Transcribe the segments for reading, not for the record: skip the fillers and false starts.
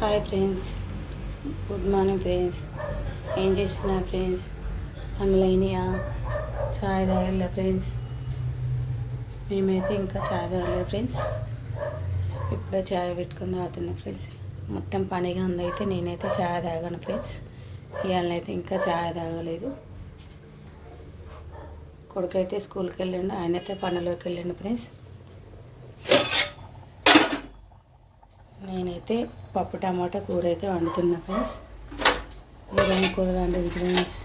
Hi friends, good morning friends. ఏం చేస్తున్నారు friends? పనులైనయా? చాయ్ తాగలే friends? మేమైతే ఇంకా చాయ్ తాగలేదు ఫ్రెండ్స్. ఇప్పుడే చాయ్ పెట్టుకొని తాగుతున్నాం ఫ్రెండ్స్. మొత్తం పనిగా ఉందైతే నేనైతే చాయ్ తాగాను ఫ్రెండ్స్. ఇవాళనైతే ఇంకా చాయ్ తాగలేదు. కొడుకైతే స్కూల్కి వెళ్ళండు, ఆయనైతే పనిలోకి వెళ్ళండు ఫ్రెండ్స్. నేనైతే పప్పు టమాటా కూర అయితే వండుతున్నా ఫ్రెండ్స్. ఏదైనా కూర వండింది ఫ్రెండ్స్.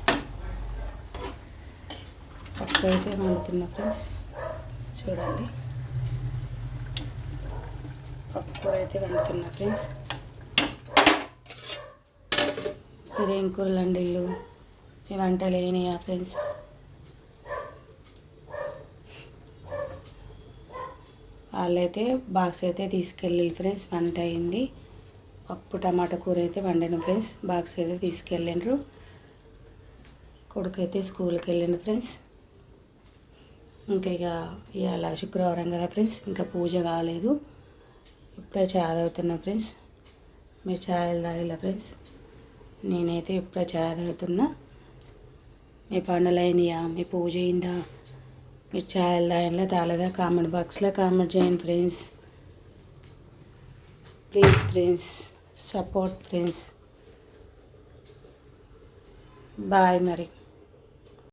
పప్పు అయితే వండుతున్నా ఫ్రెండ్స్. చూడండి, పప్పు కూర అయితే వండుతున్నా ఫ్రెండ్స్. మీరేం కూరలు వండిల్లు? మీ వంటలు అయినాయా ఫ్రెండ్స్? వాళ్ళైతే బాక్స్ అయితే తీసుకెళ్ళి ఫ్రెండ్స్. వంట అయింది. పప్పు టమాటా కూర అయితే వండాను ఫ్రెండ్స్. బాక్స్ అయితే తీసుకెళ్ళిండ్రు. కొడుకు అయితే స్కూల్కి వెళ్ళిండు ఫ్రెండ్స్. ఇంకా ఇవాళ శుక్రవారం కదా ఫ్రెండ్స్, ఇంకా పూజ కాలేదు. ఇప్పుడే చాయ్ తాగుతున్నా ఫ్రెండ్స్. మీరు చాయ్ తాగిలా ఫ్రెండ్స్? నేనైతే ఇప్పుడే చాయ్ తాగుతున్నా. మీ పనులు అయినాయా? మీ పూజ అయిందా? మీరు చాయ్ తాగిలా తాగలేదా? కామెంట్ బాక్స్లో కామెంట్ చేయండి friends. Please friends, support friends. Bye మరి.